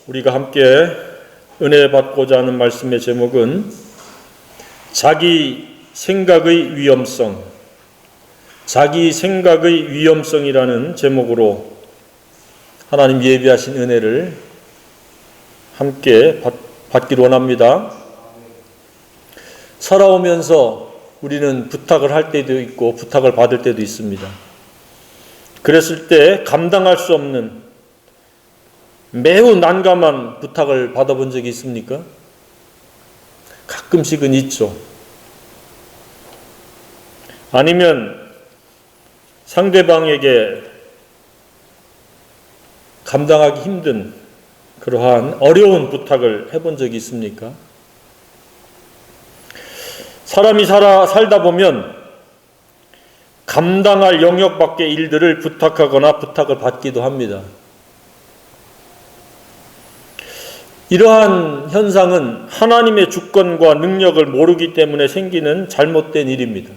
우리가 함께 은혜 받고자 하는 말씀의 제목은 자기 생각의 위험성, 자기 생각의 위험성이라는 제목으로 하나님 예비하신 은혜를 함께 받기를 원합니다. 살아오면서 우리는 부탁을 할 때도 있고 부탁을 받을 때도 있습니다. 그랬을 때 감당할 수 없는 매우 난감한 부탁을 받아본 적이 있습니까? 가끔씩은 있죠. 아니면 상대방에게 감당하기 힘든 그러한 어려운 부탁을 해본 적이 있습니까? 사람이 살다 보면 감당할 영역 밖의 일들을 부탁하거나 부탁을 받기도 합니다. 이러한 현상은 하나님의 주권과 능력을 모르기 때문에 생기는 잘못된 일입니다.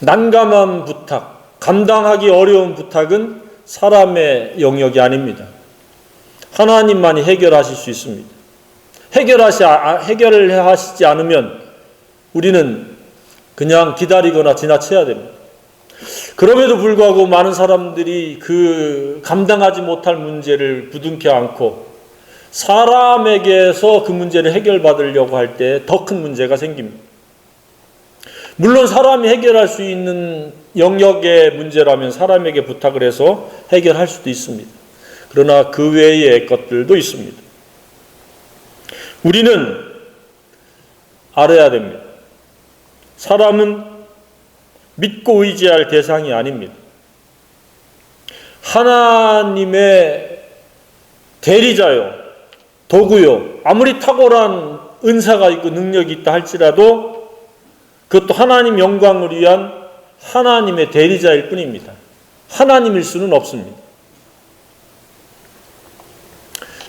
난감한 부탁, 감당하기 어려운 부탁은 사람의 영역이 아닙니다. 하나님만이 해결하실 수 있습니다. 해결을 하시지 않으면 우리는 그냥 기다리거나 지나쳐야 됩니다. 그럼에도 불구하고 많은 사람들이 그 감당하지 못할 문제를 부둥켜 안고 사람에게서 그 문제를 해결받으려고 할 때 더 큰 문제가 생깁니다. 물론 사람이 해결할 수 있는 영역의 문제라면 사람에게 부탁을 해서 해결할 수도 있습니다. 그러나 그 외의 것들도 있습니다. 우리는 알아야 됩니다. 사람은 믿고 의지할 대상이 아닙니다. 하나님의 대리자요, 도구요, 아무리 탁월한 은사가 있고 능력이 있다 할지라도 그것도 하나님 영광을 위한 하나님의 대리자일 뿐입니다. 하나님일 수는 없습니다.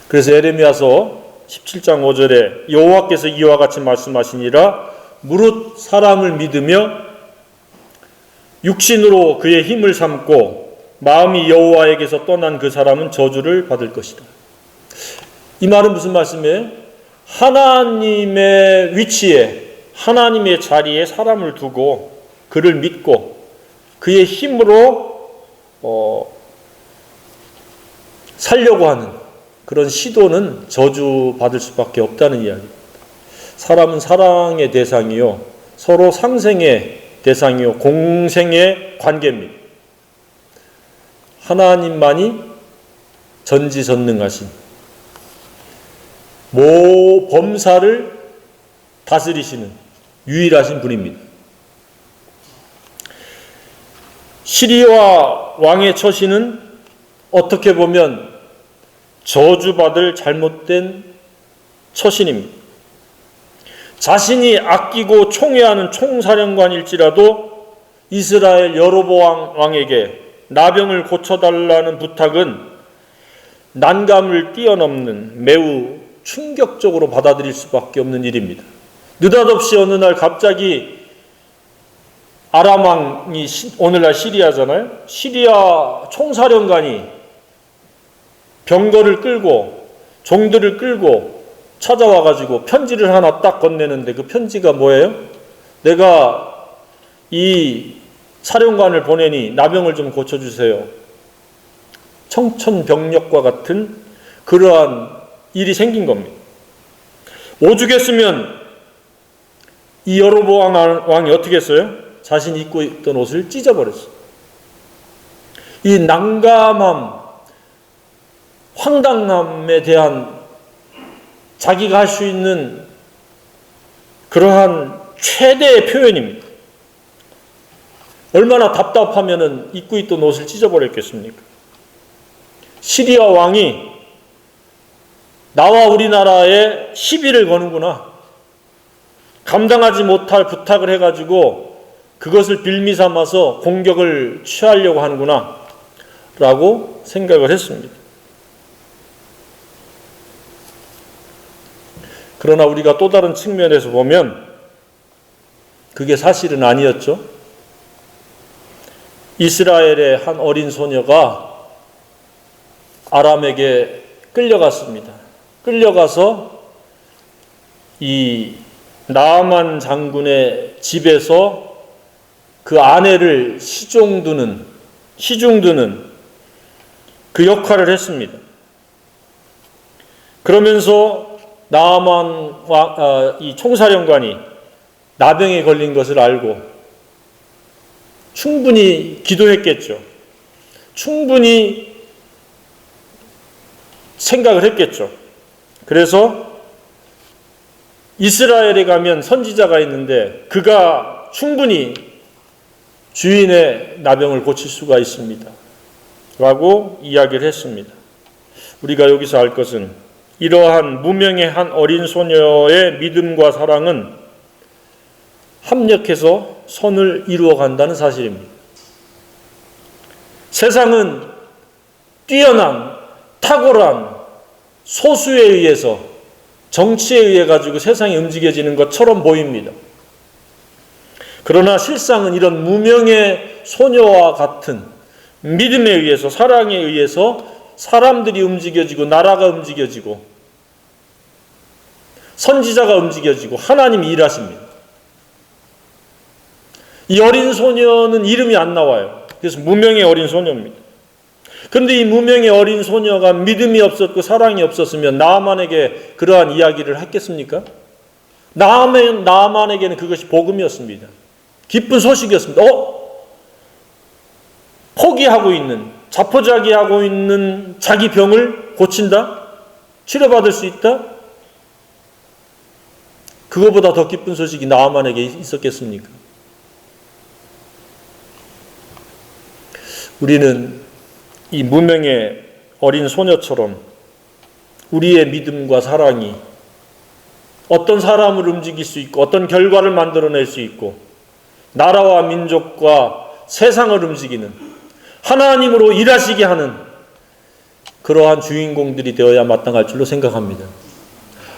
그래서 에레미야서 17장 5절에 여호와께서 이와 같이 말씀하시니라 무릇 사람을 믿으며 육신으로 그의 힘을 삼고 마음이 여호와에게서 떠난 그 사람은 저주를 받을 것이다. 이 말은 무슨 말씀이에요? 하나님의 위치에, 하나님의 자리에 사람을 두고 그를 믿고 그의 힘으로 살려고 하는 그런 시도는 저주받을 수밖에 없다는 이야기입니다. 사람은 사랑의 대상이요, 서로 상생의 대상이요, 공생의 관계입니다. 하나님만이 전지전능하신 모범사를 다스리시는 유일하신 분입니다. 시리아 왕의 처신은 어떻게 보면 저주받을 잘못된 처신입니다. 자신이 아끼고 총애하는 총사령관일지라도 이스라엘 여로보암 왕에게 나병을 고쳐달라는 부탁은 난감을 뛰어넘는 매우 충격적으로 받아들일 수밖에 없는 일입니다. 느닷없이 어느 날 갑자기 아람 왕이 오늘날 시리아잖아요. 시리아 총사령관이 병거를 끌고 종들을 끌고 찾아와가지고 편지를 하나 딱 건네는데 그 편지가 뭐예요? 내가 이 사령관을 보내니 나병을 좀 고쳐주세요. 청천벽력과 같은 그러한 일이 생긴 겁니다. 오죽했으면 이 여로보암 왕이 어떻게 했어요? 자신이 입고 있던 옷을 찢어버렸어요. 이 난감함, 황당함에 대한 자기가 할 수 있는 그러한 최대의 표현입니다. 얼마나 답답하면은 입고 있던 옷을 찢어버렸겠습니까? 시리아 왕이 나와 우리나라에 시비를 거는구나. 감당하지 못할 부탁을 해가지고 그것을 빌미 삼아서 공격을 취하려고 하는구나 라고 생각을 했습니다. 그러나 우리가 또 다른 측면에서 보면 그게 사실은 아니었죠. 이스라엘의 한 어린 소녀가 아람에게 끌려갔습니다. 끌려가서 이 나아만 장군의 집에서 그 아내를 시중두는 그 역할을 했습니다. 그러면서 나아만 이 총사령관이 나병에 걸린 것을 알고 충분히 기도했겠죠. 충분히 생각을 했겠죠. 그래서 이스라엘에 가면 선지자가 있는데 그가 충분히 주인의 나병을 고칠 수가 있습니다. 라고 이야기를 했습니다. 우리가 여기서 알 것은 이러한 무명의 한 어린 소녀의 믿음과 사랑은 합력해서 선을 이루어 간다는 사실입니다. 세상은 뛰어난 탁월한 소수에 의해서 정치에 의해 가지고 세상이 움직여지는 것처럼 보입니다. 그러나 실상은 이런 무명의 소녀와 같은 믿음에 의해서 사랑에 의해서 사람들이 움직여지고 나라가 움직여지고 선지자가 움직여지고 하나님이 일하십니다. 이 어린 소녀는 이름이 안 나와요. 그래서 무명의 어린 소녀입니다. 그런데 이 무명의 어린 소녀가 믿음이 없었고 사랑이 없었으면 나아만에게 그러한 이야기를 했겠습니까? 나아만에게는 그것이 복음이었습니다. 기쁜 소식이었습니다. 포기하고 있는, 자포자기하고 있는 자기 병을 고친다? 치료받을 수 있다? 그거보다 더 기쁜 소식이 나아만에게 있었겠습니까? 우리는 이 무명의 어린 소녀처럼 우리의 믿음과 사랑이 어떤 사람을 움직일 수 있고 어떤 결과를 만들어낼 수 있고 나라와 민족과 세상을 움직이는 하나님으로 일하시게 하는 그러한 주인공들이 되어야 마땅할 줄로 생각합니다.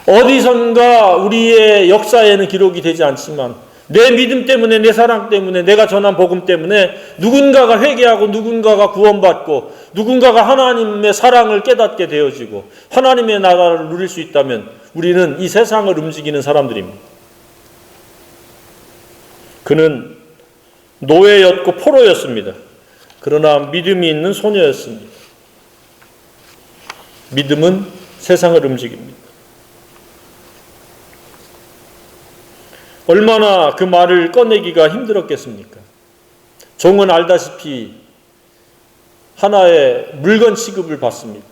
어디선가 우리의 역사에는 기록이 되지 않지만 내 믿음 때문에 내 사랑 때문에 내가 전한 복음 때문에 누군가가 회개하고 누군가가 구원받고 누군가가 하나님의 사랑을 깨닫게 되어지고 하나님의 나라를 누릴 수 있다면 우리는 이 세상을 움직이는 사람들입니다. 그는 노예였고 포로였습니다. 그러나 믿음이 있는 소녀였습니다. 믿음은 세상을 움직입니다. 얼마나 그 말을 꺼내기가 힘들었겠습니까? 종은 알다시피 하나의 물건 취급을 받습니다.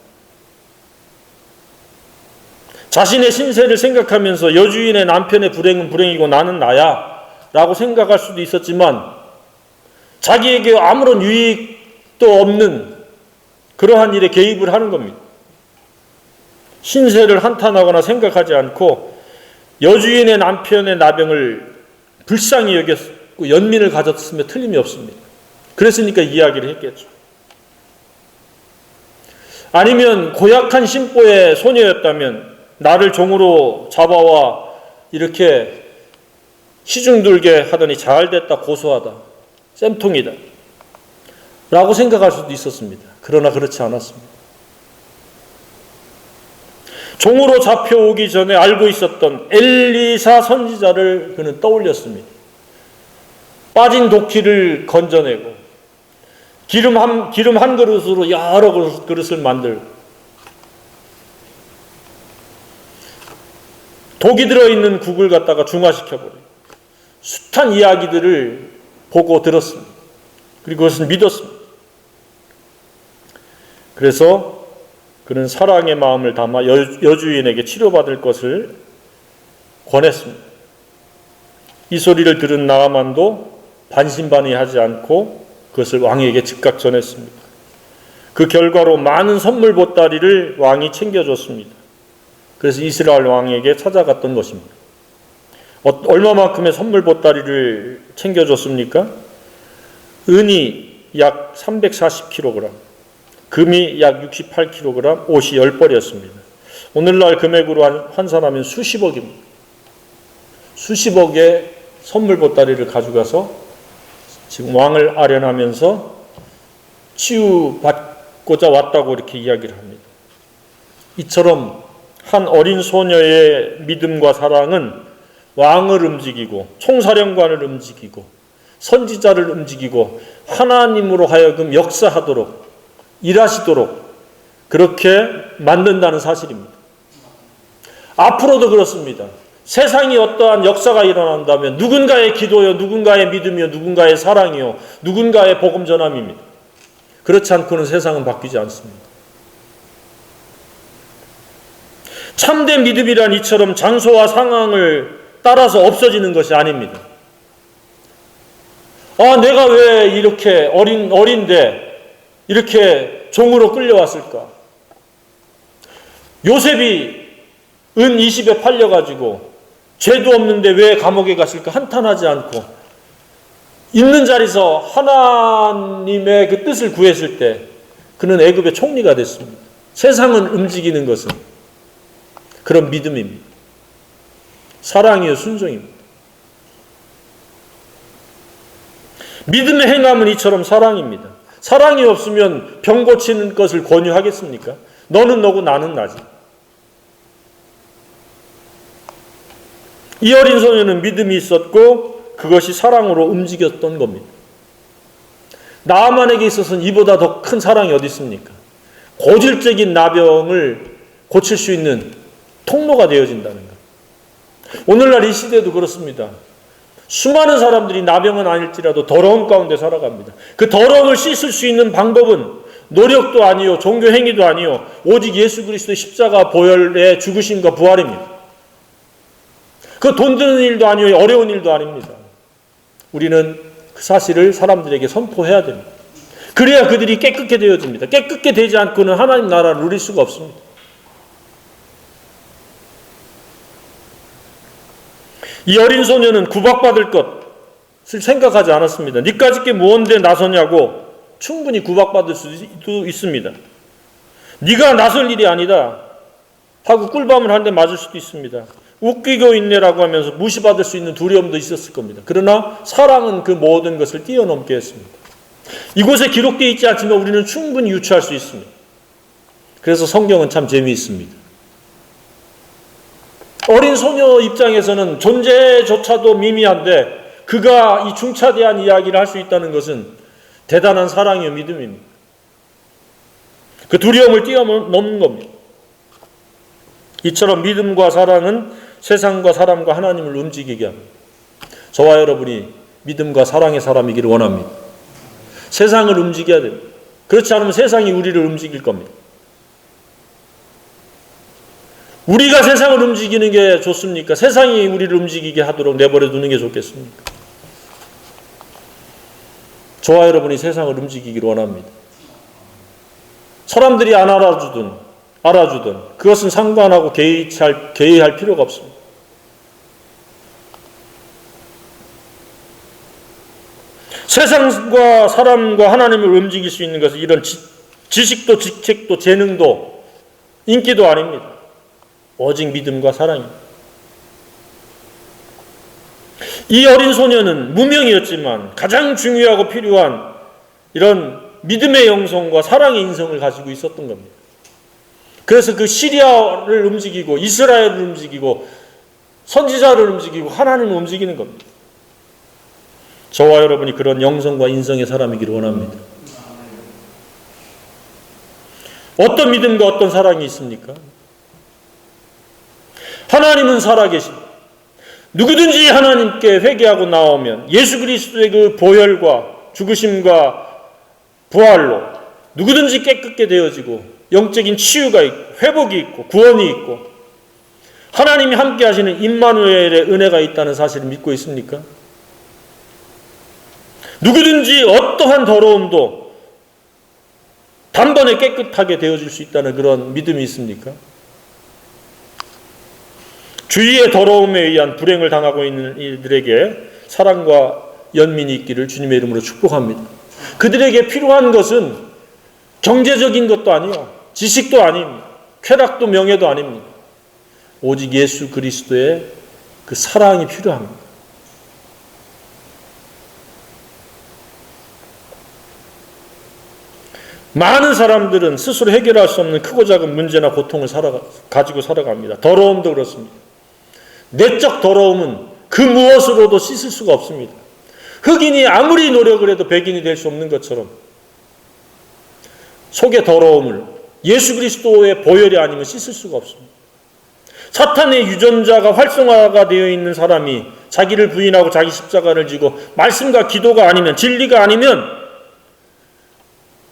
자신의 신세를 생각하면서 여주인의 남편의 불행은 불행이고 나는 나야 라고 생각할 수도 있었지만 자기에게 아무런 유익도 없는 그러한 일에 개입을 하는 겁니다. 신세를 한탄하거나 생각하지 않고 여주인의 남편의 나병을 불쌍히 여겼고 연민을 가졌으며 틀림이 없습니다. 그랬으니까 이야기를 했겠죠. 아니면 고약한 심보의 소녀였다면 나를 종으로 잡아와 이렇게 시중들게 하더니 잘됐다, 고소하다, 쌤통이다 라고 생각할 수도 있었습니다. 그러나 그렇지 않았습니다. 종으로 잡혀오기 전에 알고 있었던 엘리사 선지자를 그는 떠올렸습니다. 빠진 도끼를 건져내고 기름 한 그릇으로 여러 그릇을 만들고 독이 들어있는 국을 갖다가 중화시켜버려요. 숱한 이야기들을 보고 들었습니다. 그리고 그것을 믿었습니다. 그래서 그는 사랑의 마음을 담아 여주인에게 치료받을 것을 권했습니다. 이 소리를 들은 나아만도 반신반의하지 않고 그것을 왕에게 즉각 전했습니다. 그 결과로 많은 선물 보따리를 왕이 챙겨줬습니다. 그래서 이스라엘 왕에게 찾아갔던 것입니다. 얼마만큼의 선물 보따리를 챙겨줬습니까? 은이 약 340kg, 금이 약 68kg, 옷이 10벌이었습니다. 오늘날 금액으로 환산하면 수십억입니다. 수십억의 선물 보따리를 가져가서 지금 왕을 아련하면서 치유받고자 왔다고 이렇게 이야기를 합니다. 이처럼 한 어린 소녀의 믿음과 사랑은 왕을 움직이고 총사령관을 움직이고 선지자를 움직이고 하나님으로 하여금 역사하도록 일하시도록 그렇게 만든다는 사실입니다. 앞으로도 그렇습니다. 세상이 어떠한 역사가 일어난다면 누군가의 기도요, 누군가의 믿음이요, 누군가의 사랑이요, 누군가의 복음 전함입니다. 그렇지 않고는 세상은 바뀌지 않습니다. 참된 믿음이란 이처럼 장소와 상황을 따라서 없어지는 것이 아닙니다. 내가 왜 이렇게 어린데 이렇게 종으로 끌려왔을까? 요셉이 은 20에 팔려가지고 죄도 없는데 왜 감옥에 갔을까? 한탄하지 않고 있는 자리에서 하나님의 그 뜻을 구했을 때 그는 애굽의 총리가 됐습니다. 세상은 움직이는 것은 그런 믿음입니다. 사랑이요, 순종입니다. 믿음의 행함은 이처럼 사랑입니다. 사랑이 없으면 병 고치는 것을 권유하겠습니까? 너는 너고 나는 나지. 이 어린 소녀는 믿음이 있었고 그것이 사랑으로 움직였던 겁니다. 나아만에게 있어서는 이보다 더 큰 사랑이 어디 있습니까? 고질적인 나병을 고칠 수 있는 통로가 되어진다는 것. 오늘날 이 시대도 그렇습니다. 수많은 사람들이 나병은 아닐지라도 더러움 가운데 살아갑니다. 그 더러움을 씻을 수 있는 방법은 노력도 아니요, 종교 행위도 아니요, 오직 예수 그리스도의 십자가 보혈의 죽으심과 부활입니다. 그 돈 드는 일도 아니요, 어려운 일도 아닙니다. 우리는 그 사실을 사람들에게 선포해야 됩니다. 그래야 그들이 깨끗게 되어집니다. 깨끗게 되지 않고는 하나님 나라를 누릴 수가 없습니다. 이 어린 소녀는 구박받을 것을 생각하지 않았습니다. 니까짓 게 무언데 나서냐고. 충분히 구박받을 수도 있습니다. 네가 나설 일이 아니다 하고 꿀밤을 한 대 맞을 수도 있습니다. 웃기고 있네라고 하면서 무시받을 수 있는 두려움도 있었을 겁니다. 그러나 사랑은 그 모든 것을 뛰어넘게 했습니다. 이곳에 기록되어 있지 않지만 우리는 충분히 유추할 수 있습니다. 그래서 성경은 참 재미있습니다. 어린 소녀 입장에서는 존재조차도 미미한데 그가 이 중차대한 이야기를 할 수 있다는 것은 대단한 사랑이요, 믿음입니다. 그 두려움을 뛰어넘는 겁니다. 이처럼 믿음과 사랑은 세상과 사람과 하나님을 움직이게 합니다. 저와 여러분이 믿음과 사랑의 사람이기를 원합니다. 세상을 움직여야 됩니다. 그렇지 않으면 세상이 우리를 움직일 겁니다. 우리가 세상을 움직이는 게 좋습니까? 세상이 우리를 움직이게 하도록 내버려 두는 게 좋겠습니까? 저와 여러분이 세상을 움직이기를 원합니다. 사람들이 안 알아주든 그것은 상관하고 개의할 필요가 없습니다. 세상과 사람과 하나님을 움직일 수 있는 것은 이런 지식도 직책도 재능도 인기도 아닙니다. 오직 믿음과 사랑입니다. 이 어린 소녀는 무명이었지만 가장 중요하고 필요한 이런 믿음의 영성과 사랑의 인성을 가지고 있었던 겁니다. 그래서 그 시리아를 움직이고 이스라엘을 움직이고 선지자를 움직이고 하나님을 움직이는 겁니다. 저와 여러분이 그런 영성과 인성의 사람이기를 원합니다. 어떤 믿음과 어떤 사랑이 있습니까? 하나님은 살아계십니다. 누구든지 하나님께 회개하고 나오면 예수 그리스도의 그 보혈과 죽으심과 부활로 누구든지 깨끗게 되어지고 영적인 치유가 있고 회복이 있고 구원이 있고 하나님이 함께 하시는 임마누엘의 은혜가 있다는 사실을 믿고 있습니까? 누구든지 어떠한 더러움도 단번에 깨끗하게 되어질 수 있다는 그런 믿음이 있습니까? 주위의 더러움에 의한 불행을 당하고 있는 이들에게 사랑과 연민이 있기를 주님의 이름으로 축복합니다. 그들에게 필요한 것은 경제적인 것도 아니요, 지식도 아닙니다. 쾌락도 명예도 아닙니다. 오직 예수 그리스도의 그 사랑이 필요합니다. 많은 사람들은 스스로 해결할 수 없는 크고 작은 문제나 고통을 가지고 살아갑니다. 더러움도 그렇습니다. 내적 더러움은 그 무엇으로도 씻을 수가 없습니다. 흑인이 아무리 노력을 해도 백인이 될 수 없는 것처럼 속의 더러움을 예수 그리스도의 보혈이 아니면 씻을 수가 없습니다. 사탄의 유전자가 활성화가 되어 있는 사람이 자기를 부인하고 자기 십자가를 지고 말씀과 기도가 아니면, 진리가 아니면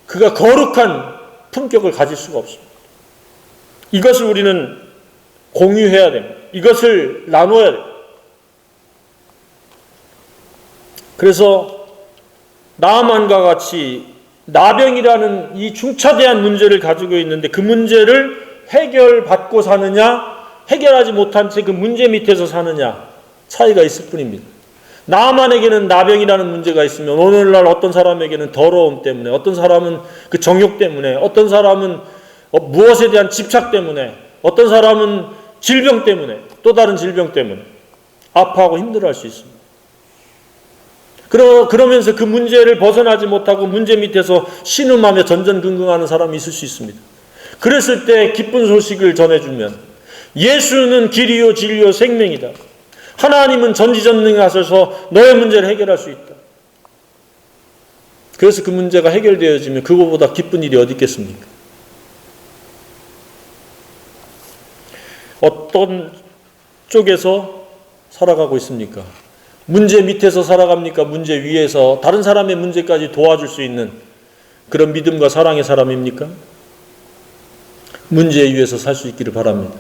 그가 거룩한 품격을 가질 수가 없습니다. 이것을 우리는 공유해야 됩니다. 이것을 나눠야 됩니다. 그래서 나아만과 같이 나병이라는 이 중차대한 문제를 가지고 있는데 그 문제를 해결받고 사느냐, 해결하지 못한 채 그 문제 밑에서 사느냐 차이가 있을 뿐입니다. 나아만에게는 나병이라는 문제가 있으면 오늘날 어떤 사람에게는 더러움 때문에, 어떤 사람은 그 정욕 때문에, 어떤 사람은 무엇에 대한 집착 때문에, 어떤 사람은 질병 때문에, 또 다른 질병 때문에 아파하고 힘들어할 수 있습니다. 그러면서 그 문제를 벗어나지 못하고 문제 밑에서 신음하며 전전긍긍하는 사람이 있을 수 있습니다. 그랬을 때 기쁜 소식을 전해주면 예수는 길이요 진리요 생명이다. 하나님은 전지전능하셔서 너의 문제를 해결할 수 있다. 그래서 그 문제가 해결되어지면 그거보다 기쁜 일이 어디 있겠습니까? 어떤 쪽에서 살아가고 있습니까? 문제 밑에서 살아갑니까? 문제 위에서 다른 사람의 문제까지 도와줄 수 있는 그런 믿음과 사랑의 사람입니까? 문제 위에서 살 수 있기를 바랍니다.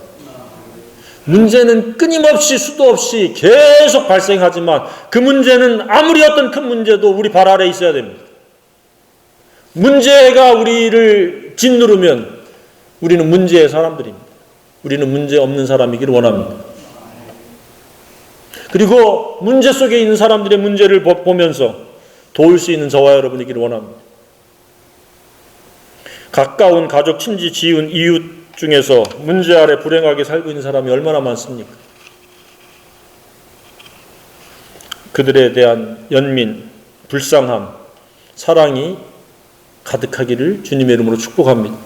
문제는 끊임없이 수도 없이 계속 발생하지만 그 문제는 아무리 어떤 큰 문제도 우리 발 아래에 있어야 됩니다. 문제가 우리를 짓누르면 우리는 문제의 사람들입니다. 우리는 문제 없는 사람이기를 원합니다. 그리고 문제 속에 있는 사람들의 문제를 보면서 도울 수 있는 저와 여러분이기를 원합니다. 가까운 가족, 친지, 지은, 이웃 중에서 문제 아래 불행하게 살고 있는 사람이 얼마나 많습니까? 그들에 대한 연민, 불쌍함, 사랑이 가득하기를 주님의 이름으로 축복합니다.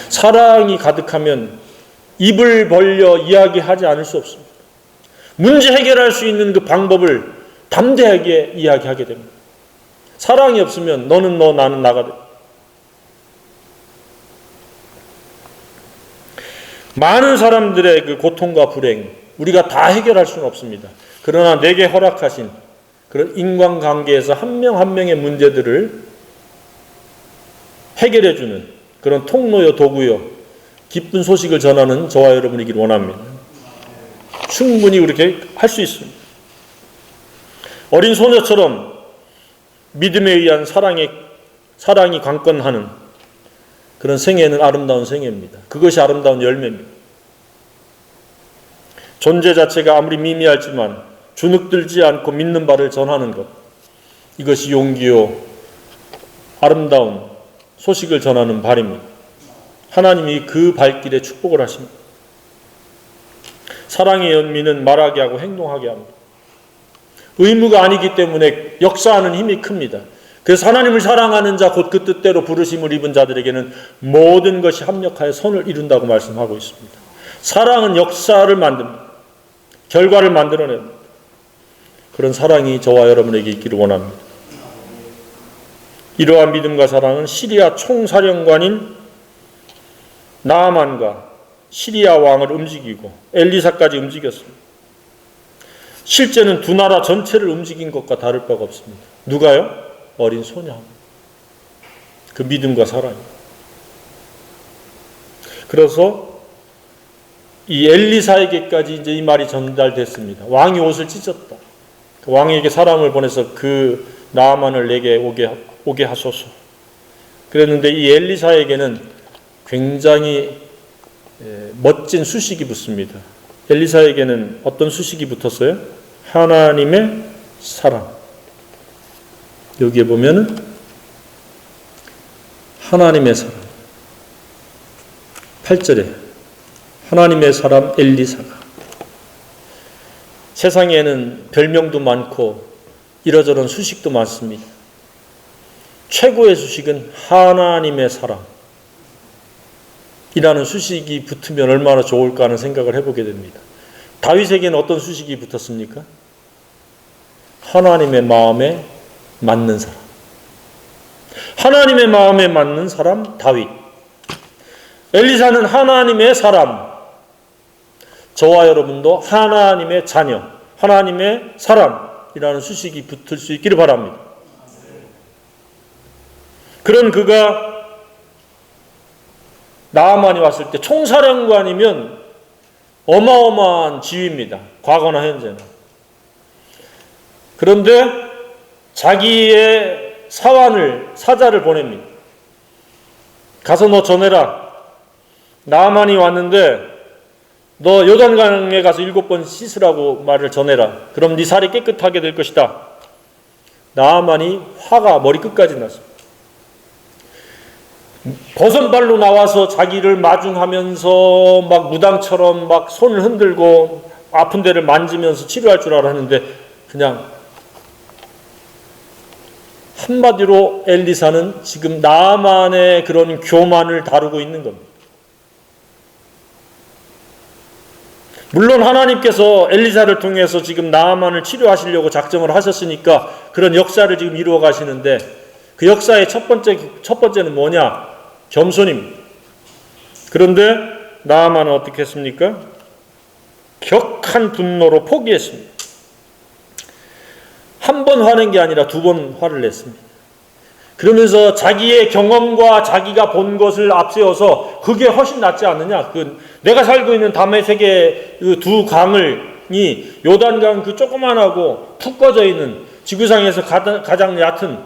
사랑이 가득하면 입을 벌려 이야기하지 않을 수 없습니다. 문제 해결할 수 있는 그 방법을 담대하게 이야기하게 됩니다. 사랑이 없으면 너는 너, 나는 나가 됩니다. 많은 사람들의 그 고통과 불행, 우리가 다 해결할 수는 없습니다. 그러나 내게 허락하신 그런 인간관계에서 한 명 한 명의 문제들을 해결해주는 그런 통로요, 도구요, 기쁜 소식을 전하는 저와 여러분이길 원합니다. 충분히 그렇게 할 수 있습니다. 어린 소녀처럼 믿음에 의한 사랑이 강권하는 그런 생애는 아름다운 생애입니다. 그것이 아름다운 열매입니다. 존재 자체가 아무리 미미하지만 주눅들지 않고 믿는 바를 전하는 것, 이것이 용기요 아름다운 소식을 전하는 발입니다. 하나님이 그 발길에 축복을 하십니다. 사랑의 연민은 말하게 하고 행동하게 합니다. 의무가 아니기 때문에 역사하는 힘이 큽니다. 그래서 하나님을 사랑하는 자, 곧 그 뜻대로 부르심을 입은 자들에게는 모든 것이 합력하여 선을 이룬다고 말씀하고 있습니다. 사랑은 역사를 만듭니다. 결과를 만들어냅니다. 그런 사랑이 저와 여러분에게 있기를 원합니다. 이러한 믿음과 사랑은 시리아 총사령관인 나아만과 시리아 왕을 움직이고 엘리사까지 움직였습니다. 실제는 두 나라 전체를 움직인 것과 다를 바가 없습니다. 누가요? 어린 소녀. 그 믿음과 사랑. 그래서 이 엘리사에게까지 이제 이 말이 전달됐습니다. 왕이 옷을 찢었다. 그 왕에게 사람을 보내서 그 나아만을 내게 오게 하소서. 그랬는데 이 엘리사에게는 굉장히 멋진 수식이 붙습니다. 엘리사에게는 어떤 수식이 붙었어요? 하나님의 사랑. 여기에 보면은 하나님의 사람. 8절에 하나님의 사람 엘리사가. 세상에는 별명도 많고 이러저런 수식도 많습니다. 최고의 수식은 하나님의 사랑이라는 수식이 붙으면 얼마나 좋을까 하는 생각을 해보게 됩니다. 다윗에게는 어떤 수식이 붙었습니까? 하나님의 마음에 맞는 사람. 하나님의 마음에 맞는 사람 다윗. 엘리사는 하나님의 사람. 저와 여러분도 하나님의 자녀, 하나님의 사람이라는 수식이 붙을 수 있기를 바랍니다. 그런 그가 나아만이 왔을 때 총사령관이면 어마어마한 지위입니다. 과거나 현재나. 그런데 자기의 사자를 보냅니다. 가서 너 전해라. 나아만이 왔는데 너 요단강에 가서 7번 씻으라고 말을 전해라. 그럼 네 살이 깨끗하게 될 것이다. 나아만이 화가 머리끝까지 났습니다. 버선발로 나와서 자기를 마중하면서 막 무당처럼 막 손을 흔들고 아픈 데를 만지면서 치료할 줄 알았는데 그냥 한마디로 엘리사는 지금 나아만의 그런 교만을 다루고 있는 겁니다. 물론 하나님께서 엘리사를 통해서 지금 나아만을 치료하시려고 작정을 하셨으니까 그런 역사를 지금 이루어 가시는데 그 역사의 첫 번째는 뭐냐? 겸손입니다. 그런데 나아만은 어떻게 했습니까? 격한 분노로 포기했습니다. 한 번 화낸 게 아니라 2번 화를 냈습니다. 그러면서 자기의 경험과 자기가 본 것을 앞세워서 그게 훨씬 낫지 않느냐? 내가 살고 있는 다메섹의 그 두 강이 요단강 그 조그만하고 푹 꺼져 있는 지구상에서 가장 얕은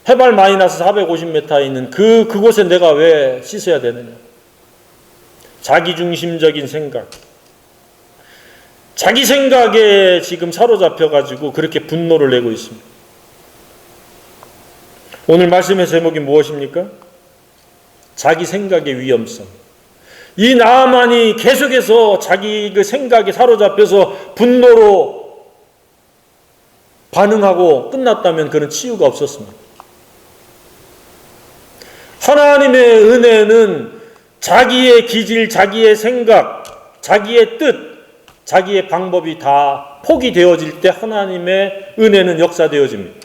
해발 마이너스 450m에 있는 그곳에 내가 왜 씻어야 되느냐? 자기중심적인 생각. 자기 생각에 지금 사로잡혀가지고 그렇게 분노를 내고 있습니다. 오늘 말씀의 제목이 무엇입니까? 자기 생각의 위험성. 이 나아만이 계속해서 자기 그 생각에 사로잡혀서 분노로 반응하고 끝났다면 그는 치유가 없었습니다. 하나님의 은혜는 자기의 기질, 자기의 생각, 자기의 뜻, 자기의 방법이 다 포기되어질 때 하나님의 은혜는 역사되어집니다.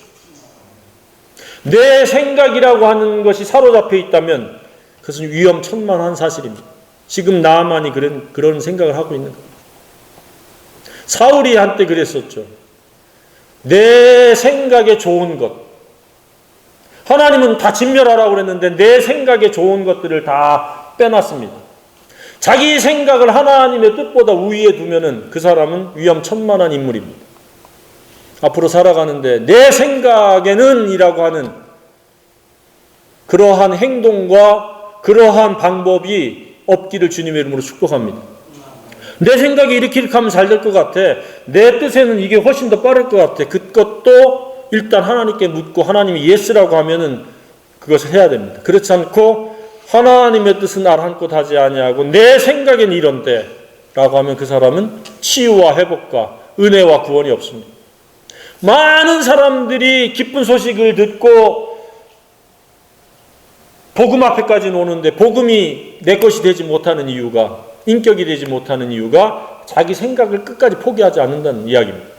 내 생각이라고 하는 것이 사로잡혀 있다면 그것은 위험천만한 사실입니다. 지금 나아만이 그런 생각을 하고 있는 겁니다. 사울이 한때 그랬었죠. 내 생각에 좋은 것. 하나님은 다 진멸하라고 그랬는데 내 생각에 좋은 것들을 다 빼놨습니다. 자기 생각을 하나님의 뜻보다 우위에 두면은 그 사람은 위험천만한 인물입니다. 앞으로 살아가는데 내 생각에는 이라고 하는 그러한 행동과 그러한 방법이 없기를 주님의 이름으로 축복합니다. 내 생각이 이렇게 하면 잘 될 것 같아. 내 뜻에는 이게 훨씬 더 빠를 것 같아. 그것도 일단 하나님께 묻고 하나님이 예스라고 하면은 그것을 해야 됩니다. 그렇지 않고 하나님의 뜻은 아랑곳 하지 아니하고 내 생각엔 이런데 라고 하면 그 사람은 치유와 회복과 은혜와 구원이 없습니다. 많은 사람들이 기쁜 소식을 듣고 복음 앞에까지는 오는데 복음이 내 것이 되지 못하는 이유가, 인격이 되지 못하는 이유가 자기 생각을 끝까지 포기하지 않는다는 이야기입니다.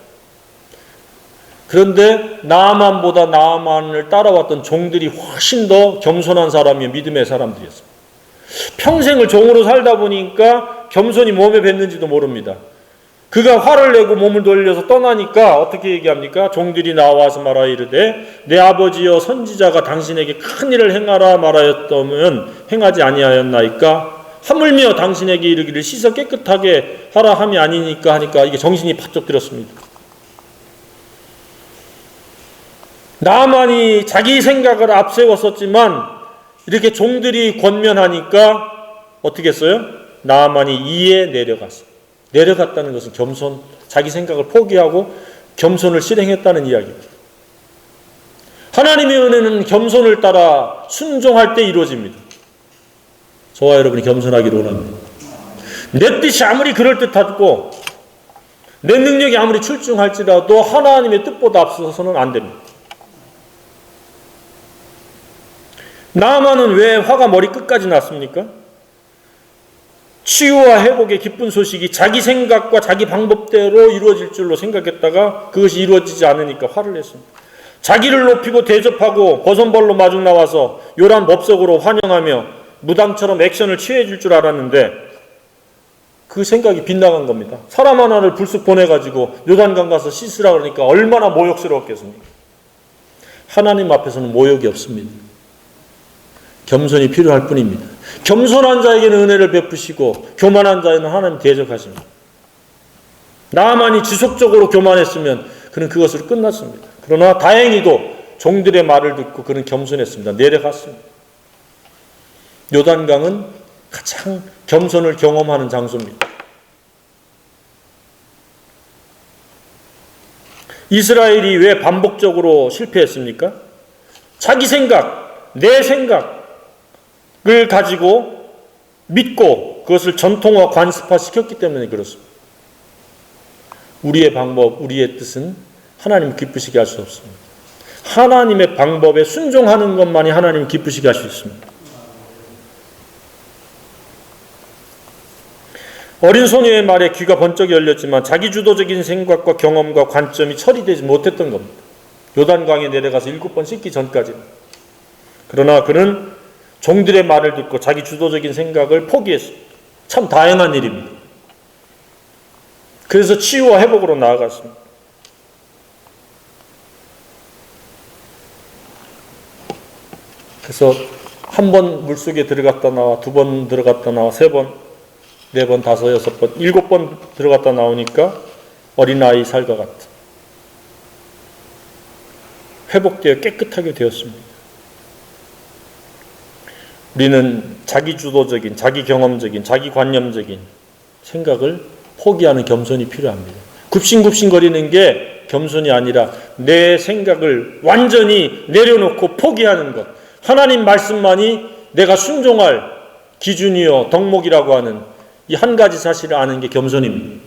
그런데 나아만을 따라왔던 종들이 훨씬 더 겸손한 사람이 믿음의 사람들이었습니다. 평생을 종으로 살다 보니까 겸손이 몸에 뱄는지도 모릅니다. 그가 화를 내고 몸을 돌려서 떠나니까 어떻게 얘기합니까? 종들이 나와서 말하여 이르되 내 아버지여 선지자가 당신에게 큰 일을 행하라 말하였다면 행하지 아니하였나이까? 하물며 당신에게 이르기를 씻어 깨끗하게 하라 함이 아니니까 하니까 이게 정신이 바짝 들었습니다. 나아만이 자기 생각을 앞세웠었지만 이렇게 종들이 권면하니까 어떻게 했어요? 나아만이 이에 내려갔어요. 내려갔다는 것은 자기 생각을 포기하고 겸손을 실행했다는 이야기입니다. 하나님의 은혜는 겸손을 따라 순종할 때 이루어집니다. 저와 여러분이 겸손하기를 원합니다. 내 뜻이 아무리 그럴듯하고 내 능력이 아무리 출중할지라도 하나님의 뜻보다 앞서서는 안 됩니다. 나아만은 왜 화가 머리 끝까지 났습니까? 치유와 회복의 기쁜 소식이 자기 생각과 자기 방법대로 이루어질 줄로 생각했다가 그것이 이루어지지 않으니까 화를 냈습니다. 자기를 높이고 대접하고 버선벌로 마중 나와서 요란 법석으로 환영하며 무당처럼 액션을 취해줄 줄 알았는데 그 생각이 빗나간 겁니다. 사람 하나를 불쑥 보내가지고 요단강 가서 씻으라 그러니까 얼마나 모욕스러웠겠습니까? 하나님 앞에서는 모욕이 없습니다. 겸손이 필요할 뿐입니다. 겸손한 자에게는 은혜를 베푸시고 교만한 자에는 하나님 대적하십니다. 나만이 지속적으로 교만했으면 그는 그것으로 끝났습니다. 그러나 다행히도 종들의 말을 듣고 그는 겸손했습니다. 내려갔습니다. 요단강은 가장 겸손을 경험하는 장소입니다. 이스라엘이 왜 반복적으로 실패했습니까? 자기 생각, 내 생각을 가지고 믿고 그것을 전통화, 관습화 시켰기 때문에 그렇습니다. 우리의 방법, 우리의 뜻은 하나님 기쁘시게 할 수 없습니다. 하나님의 방법에 순종하는 것만이 하나님 기쁘시게 할 수 있습니다. 어린 소녀의 말에 귀가 번쩍 열렸지만 자기 주도적인 생각과 경험과 관점이 처리되지 못했던 겁니다. 요단강에 내려가서 7번 씻기 전까지는. 그러나 그는 종들의 말을 듣고 자기 주도적인 생각을 포기했습니다. 참 다행한 일입니다. 그래서 치유와 회복으로 나아갔습니다. 그래서 한 번 물속에 들어갔다 나와, 2번 들어갔다 나와, 3번, 4번, 5, 6번, 7번 들어갔다 나오니까 어린아이 살과 같은 회복되어 깨끗하게 되었습니다. 우리는 자기 주도적인, 자기 경험적인, 자기 관념적인 생각을 포기하는 겸손이 필요합니다. 굽신굽신거리는 게 겸손이 아니라 내 생각을 완전히 내려놓고 포기하는 것. 하나님 말씀만이 내가 순종할 기준이요 덕목이라고 하는 이 한 가지 사실을 아는 게 겸손입니다.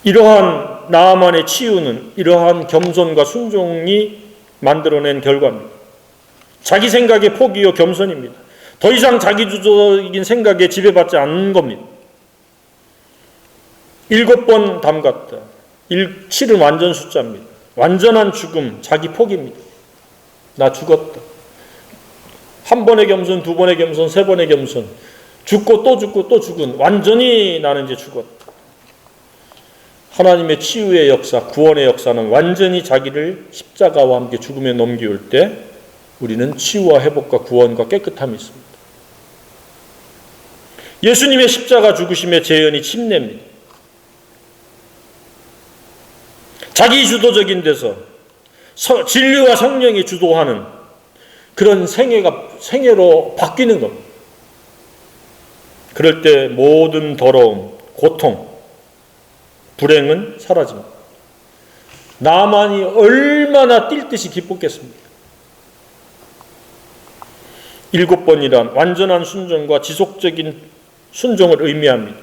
이러한 나아만의 치유는 이러한 겸손과 순종이 만들어낸 결과입니다. 자기 생각의 포기요 겸손입니다. 더 이상 자기 주도적인 생각에 지배받지 않는 겁니다. 7번 담갔다. 7은 완전 숫자입니다. 완전한 죽음, 자기 포기입니다. 나 죽었다. 한 번의 겸손, 2번의 겸손, 3번의 겸손. 죽고 또 죽고 또 죽은 완전히 나는 이제 죽었다. 하나님의 치유의 역사, 구원의 역사는 완전히 자기를 십자가와 함께 죽음에 넘겨올 때 우리는 치유와 회복과 구원과 깨끗함이 있습니다. 예수님의 십자가 죽으심의 재현이 침례입니다. 자기 주도적인 데서 진리와 성령이 주도하는 그런 생애로 바뀌는 겁니다. 그럴 때 모든 더러움, 고통, 불행은 사라집니다. 나만이 얼마나 뛸 듯이 기뻤겠습니까? 7번이란 완전한 순종과 지속적인 순종을 의미합니다.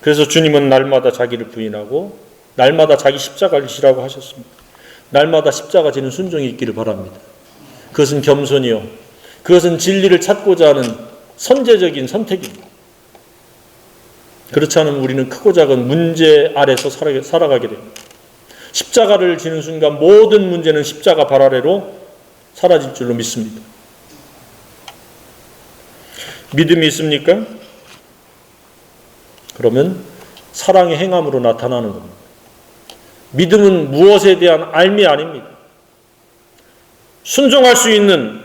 그래서 주님은 날마다 자기를 부인하고 날마다 자기 십자가를 지라고 하셨습니다. 날마다 십자가 지는 순종이 있기를 바랍니다. 그것은 겸손이요. 그것은 진리를 찾고자 하는 선제적인 선택입니다. 그렇지 않으면 우리는 크고 작은 문제 아래서 살아가게 됩니다. 십자가를 지는 순간 모든 문제는 십자가 발 아래로 사라질 줄로 믿습니다. 믿음이 있습니까? 그러면 사랑의 행함으로 나타나는 겁니다. 믿음은 무엇에 대한 알미 아닙니다. 순종할 수 있는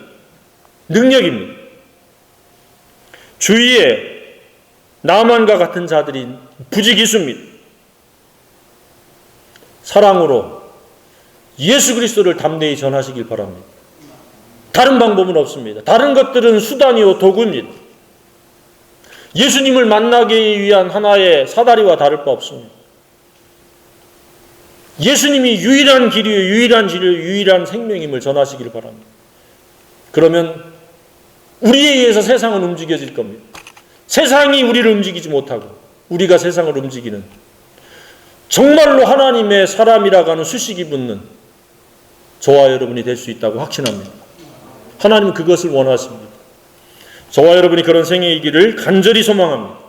능력입니다. 주위에 나만과 같은 자들이 부지기수입니다. 사랑으로 예수 그리스도를 담대히 전하시길 바랍니다. 다른 방법은 없습니다. 다른 것들은 수단이요 도구입니다. 예수님을 만나기 위한 하나의 사다리와 다를 바 없습니다. 예수님이 유일한 길이요, 유일한 진리요, 유일한 생명임을 전하시길 바랍니다. 그러면 우리에 의해서 세상은 움직여질 겁니다. 세상이 우리를 움직이지 못하고 우리가 세상을 움직이는 정말로 하나님의 사람이라고 하는 수식이 붙는 저와 여러분이 될 수 있다고 확신합니다. 하나님은 그것을 원하십니다. 저와 여러분이 그런 생애이기를 간절히 소망합니다.